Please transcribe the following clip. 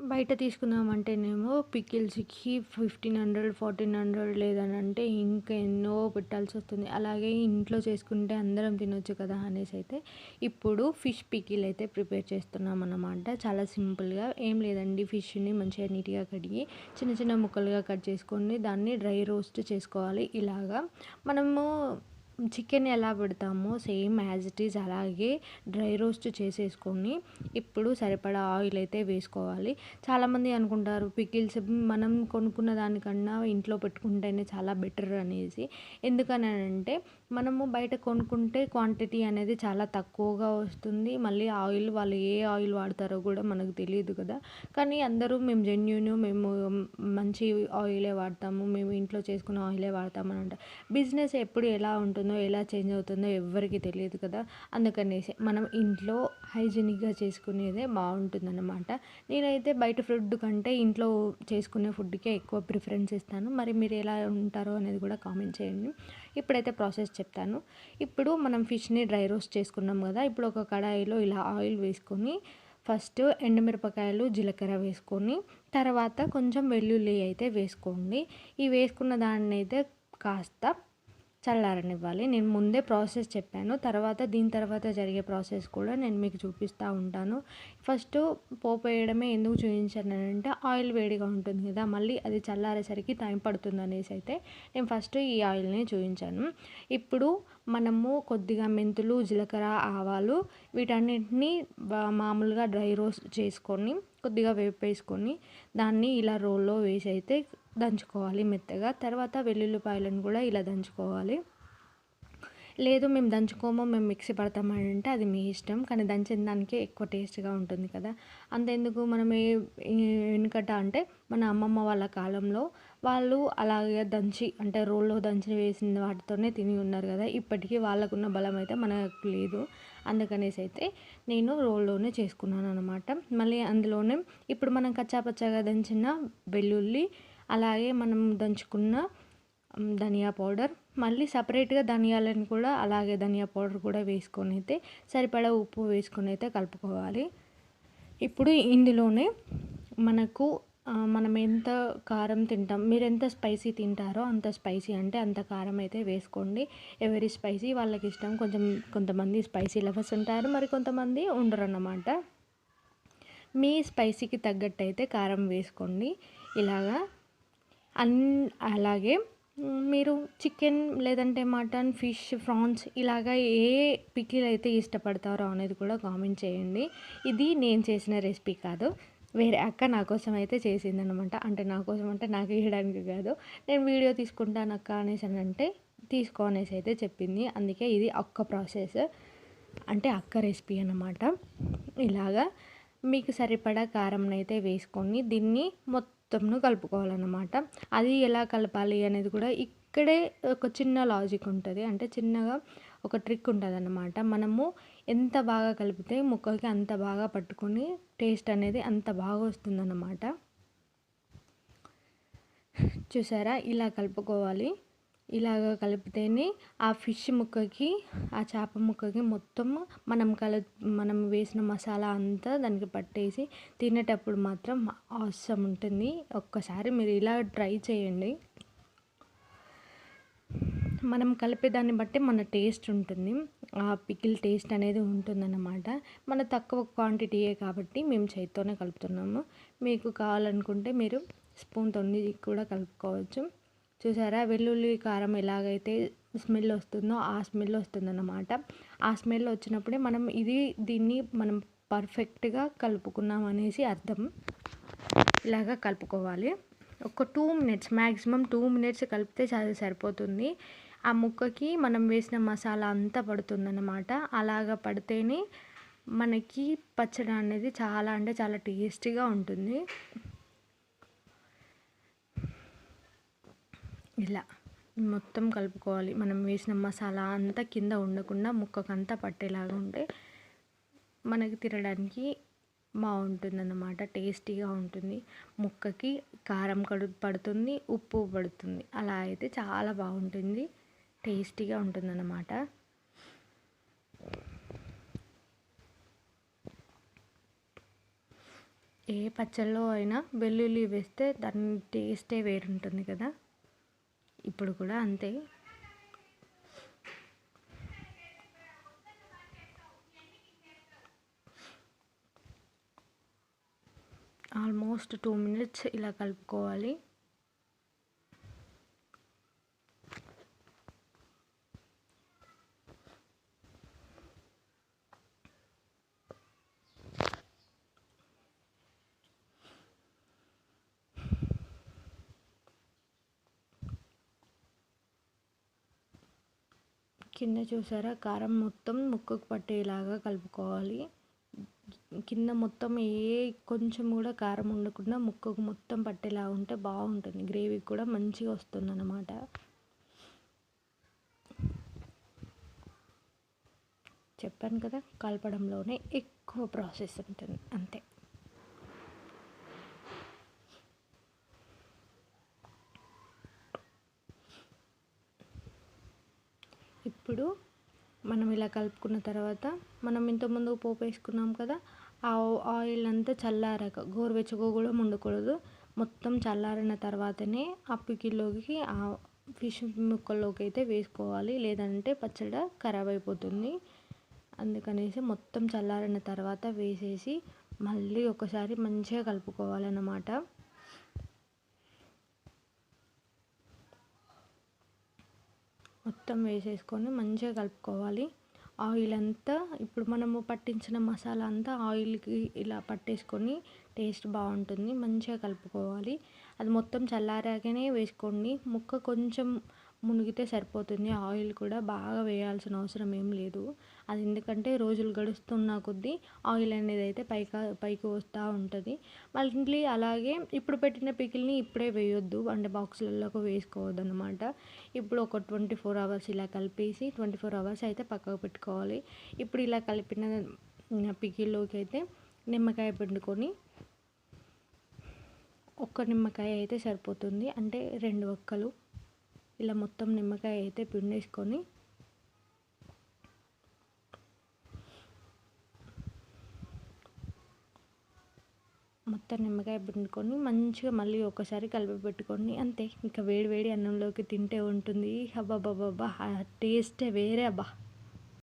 బయట తీసుకుందామంటేనేమో పికిల్స్‌కి 1500, 1400 లేదనంటే ఇంకా ఎన్నో పెట్టాల్సొస్తుంది. అలాగే ఇంట్లో చేసుకుంటే అందరం తినొచ్చు కదా అనేసైతే ఇప్పుడు ఫిష్ పికిల్ అయితే ప్రిపేర్ చేస్తున్నామన్నమాట. చాలా సింపుల్‌గా ఏం లేదండి. ఫిష్‌ని మంచిగా నీట్‌గా కడిగి చిన్న చిన్న ముక్కలుగా కట్ చేసుకొని దాన్ని డ్రై రోస్ట్ చేసుకోవాలి. ఇలాగా మనము చికెన్ ఎలా పెడతామో సేమ్ యాజ్ ఇట్ ఈజ్ అలాగే డ్రై రోస్ట్ చేసేసుకొని ఇప్పుడు సరిపడా ఆయిల్ అయితే వేసుకోవాలి. చాలామంది అనుకుంటారు పికిల్స్ మనం కొనుక్కున్న దానికన్నా ఇంట్లో పెట్టుకుంటేనే చాలా బెటర్ అనేసి. ఎందుకనంటే మనము బయట కొనుక్కుంటే క్వాంటిటీ అనేది చాలా తక్కువగా వస్తుంది. మళ్ళీ ఆయిల్ వాళ్ళు ఏ ఆయిల్ వాడతారో కూడా మనకు తెలీదు కదా! కానీ అందరూ మేము జెన్యూన్ మేము మంచి ఆయిలే వాడతాము. మేము ఇంట్లో చేసుకున్న ఆయిలే వాడతామని అంటారు. బిజినెస్ ఎప్పుడు ఎలా ఉంటుందో, ఎలా చేంజ్ అవుతుందో ఎవ్వరికీ తెలియదు కదా! అందుకనేసి మనం ఇంట్లో హైజీనిక్‌గా చేసుకునేదే బావుంటుందన్నమాట. నేనైతే బయట ఫుడ్ కంటే ఇంట్లో చేసుకునే ఫుడ్‌కే ఎక్కువ ప్రిఫరెన్స్ ఇస్తాను. మరి మీరు ఎలా ఉంటారో అనేది కూడా కామెంట్ చేయండి. ఇప్పుడైతే ప్రాసెస్ చెప్తాను. ఇప్పుడు మనం ఫిష్‌ని డ్రై రోస్ట్ చేసుకున్నాం కదా! ఇప్పుడు ఒక కడాయిలో ఇలా ఆయిల్ వేసుకొని ఫస్ట్ ఎండుమిరపకాయలు, జీలకర్ర వేసుకొని తర్వాత కొంచెం వెల్లుల్లి అయితే వేసుకోండి. ఈ వేసుకున్న దాన్నైతే కాస్త చల్లారనివ్వాలి. నేను ముందే ప్రాసెస్ చెప్పాను. దీని తర్వాత జరిగే ప్రాసెస్ కూడా నేను మీకు చూపిస్తూ ఉంటాను. ఫస్టు పోపు వేయడమే ఎందుకు చూపించానంటే ఆయిల్ వేడిగా ఉంటుంది కదా! మళ్ళీ అది చల్లారేసరికి టైం పడుతుందనేసి అయితే నేను ఫస్ట్ ఈ ఆయిల్‌ని చూపించాను. ఇప్పుడు మనము కొద్దిగా మెంతులు, జీలకర్ర, ఆవాలు వీటన్నిటిని మామూలుగా డ్రై రోస్ట్ చేసుకొని కొద్దిగా వేపేసుకొని దాన్ని ఇలా రోల్లో వేసి అయితే దంచుకోవాలి మెత్తగా. తర్వాత వెల్లుల్లిపాయలను కూడా ఇలా దంచుకోవాలి. లేదు మేము దంచుకోము, మేము మిక్సీ పడతామని అంటే అది మీ ఇష్టం. కానీ దంచిన దానికే ఎక్కువ టేస్ట్‌గా ఉంటుంది కదా! అంతెందుకు మనం వెనుకట అంటే మన అమ్మమ్మ వాళ్ళ కాలంలో వాళ్ళు అలాగే దంచి అంటే రోల్లో దంచి వేసిన వాటితోనే తిని ఉన్నారు కదా! ఇప్పటికీ వాళ్ళకున్న బలం అయితే మనకు లేదు. అందుకనేసి అయితే నేను రోల్లోనే చేసుకున్నాననమాట. మళ్ళీ అందులోనే ఇప్పుడు మనం కచ్చా పచ్చాగా దంచిన వెల్లుల్లి, అలాగే మనం దంచుకున్న ధనియా పౌడర్, మళ్ళీ సపరేట్‌గా ధనియాలను కూడా అలాగే ధనియా పౌడర్ కూడా వేసుకొని అయితే సరిపడా ఉప్పు వేసుకొని అయితే కలుపుకోవాలి. ఇప్పుడు ఇందులోనే మనకు మనం ఎంత కారం తింటాం, మీరెంత స్పైసీ తింటారో అంత స్పైసీ అంటే అంత కారం అయితే వేసుకోండి. ఎవరి స్పైసీ వాళ్ళకి ఇష్టం. కొంతమంది స్పైసీ లవర్స్ ఉంటారు. మరి కొంతమంది ఉండరన్నమాట. మీ స్పైసీకి తగ్గట్టు అయితే కారం వేసుకోండి. ఇలాగా అలాగే మీరు చికెన్ లేదంటే మటన్, ఫిష్, ఫ్రాన్స్ ఇలాగ ఏ పికిల్ అయితే ఇష్టపడతారో అనేది కూడా కామెంట్ చేయండి. ఇది నేను చేసిన రెసిపీ కాదు. వేరే అక్క నా కోసం అయితే చేసిందనమాట. అంటే నా కోసం అంటే నాకు వేయడానికి కాదు. నేను వీడియో తీసుకుంటాను అక్క అనేసానంటే తీసుకో అనేసి అయితే చెప్పింది. అందుకే ఇది అక్క ప్రాసెస్. అంటే అక్క రెసిపీ అన్నమాట. ఇలాగా మీకు సరిపడా కారంనైతే వేసుకొని దీన్ని మొత్తంను కలుపుకోవాలన్నమాట. అది ఎలా కలపాలి అనేది కూడా ఇక్కడే ఒక చిన్న లాజిక్ ఉంటుంది. అంటే చిన్నగా ఒక ట్రిక్ ఉంటుందన్నమాట. మనము ఎంత బాగా కలిపితే ముక్కకి అంత బాగా పట్టుకొని టేస్ట్ అనేది అంత బాగా వస్తుందన్నమాట. చూసారా? ఇలా కలుపుకోవాలి. ఇలాగ కలిపితేనే ఆ ఫిష్ ముక్కకి, ఆ చేప ముక్కకి మొత్తం మనం వేసిన మసాలా అంతా దానికి పట్టేసి తినేటప్పుడు మాత్రం ఆసమ్ ఉంటుంది. ఒక్కసారి మీరు ఇలా ట్రై చేయండి. మనం కలిపే దాన్ని బట్టి మన టేస్ట్ ఉంటుంది. ఆ పికిల్ టేస్ట్ అనేది ఉంటుందన్నమాట. మన తక్కువ క్వాంటిటీయే కాబట్టి మేము చేత్తోనే కలుపుతున్నాము. మీకు కావాలనుకుంటే మీరు స్పూన్‌తోని కూడా కలుపుకోవచ్చు. చూసారా? వెల్లుల్లి కారం ఎలాగైతే స్మెల్ వస్తుందో ఆ స్మెల్ వస్తుందన్నమాట. ఆ స్మెల్ వచ్చినప్పుడే దీన్ని మనం పర్ఫెక్ట్‌గా కలుపుకున్నాం అనేసి అర్థం. ఇలాగ కలుపుకోవాలి. ఒక 2 మినిట్స్ మ్యాక్సిమం 2 మినిట్స్ కలిపితే చాలా సరిపోతుంది. ఆ ముక్కకి మనం వేసిన మసాలా అంతా పడుతుందన్నమాట. అలాగ పడితేనే మనకి పచ్చడి అనేది చాలా అంటే చాలా టేస్టీగా ఉంటుంది. ఇలా మొత్తం కలుపుకోవాలి. మనం వేసిన మసాలా అంతా కింద ఉండకుండా ముక్కకంతా పట్టేలాగా ఉంటే మనకి తినడానికి బాగుంటుందన్నమాట. టేస్టీగా ఉంటుంది. ముక్కకి కారం పడుతుంది, ఉప్పు పడుతుంది. అలా అయితే చాలా బాగుంటుంది. టేస్టీగా ఉంటుందన్నమాట. ఏ పచ్చళ్ళలో అయినా వెల్లుల్లి వేస్తే దాని టేస్టే వేరుంటుంది కదా. ఇప్పుడు కూడా అంతే. ఆల్మోస్ట్ 2 minutes ఇలా కలుపుకోవాలి. కింద చూసారా, కారం మొత్తం ముక్కకు పట్టేలాగా కలుపుకోవాలి. కింద మొత్తం కొంచెం కూడా కారం ఉండకుండా ముక్కకు మొత్తం పట్టేలా ఉంటే బాగుంటుంది. గ్రేవీ కూడా మంచిగా వస్తుంది అన్నమాట. చెప్పాను కదా, కలపడంలోనే ఎక్కువ ప్రాసెస్ ఉంటుంది అంతే. ఇప్పుడు మనం ఇలా కలుపుకున్న తర్వాత మనం ఇంతకుముందు పోపు వేసుకున్నాం కదా, ఆ ఆయిల్ అంతా చల్లారాక, గోరువెచ్చగా కూడా ఉండకూడదు, మొత్తం చల్లారిన తర్వాతనే ఆ పికిల్లోకి ఆ ఫిష్ ముక్కల్లోకి అయితే వేసుకోవాలి, లేదంటే పచ్చడి ఖరాబ్ అయిపోతుంది. అందుకనేసి మొత్తం చల్లారిన తర్వాత వేసేసి మళ్ళీ ఒకసారి మంచిగా కలుపుకోవాలన్నమాట. మొత్తం వేసేసుకొని మంచిగా కలుపుకోవాలి. ఆయిల్ అంతా ఇప్పుడు మనము పట్టించిన మసాలా అంతా ఆయిల్కి ఇలా పట్టేసుకొని టేస్ట్ బాగుంటుంది. మంచిగా కలుపుకోవాలి. అది మొత్తం చల్లారాకనే వేసుకోండి. ముక్క కొంచెం మునిగితే సరిపోతుంది. ఆయిల్ కూడా బాగా వేయాల్సిన అవసరం ఏం లేదు. అది ఎందుకంటే రోజులు గడుస్తున్న కొద్దీ ఆయిల్ అనేది అయితే పైకి వస్తూ ఉంటుంది. మళ్ళీ అలాగే ఇప్పుడు పెట్టిన పికిల్ని ఇప్పుడే వేయొద్దు, అంటే బాక్సులలోకి వేసుకోవద్దు అనమాట. ఇప్పుడు ఒక 24 hours ఇలా కలిపేసి 24 hours అయితే పక్కకు పెట్టుకోవాలి. ఇప్పుడు ఇలా కలిపిన పికిల్లోకి అయితే నిమ్మకాయ పిండుకొని, ఒక్క నిమ్మకాయ అయితే సరిపోతుంది, అంటే 2 ఒక్కలు ఇలా మొత్తం నిమ్మకాయ అయితే పిండేసుకొని మొత్తం నిమ్మకాయ పిండుకొని మంచిగా మళ్ళీ ఒకసారి కలిపి పెట్టుకొని అంతే. ఇంకా వేడి వేడి అన్నంలోకి తింటే ఉంటుంది. అబ్బాబ్బాబ్బా, ఆ టేస్టే వేరే అబ్బా.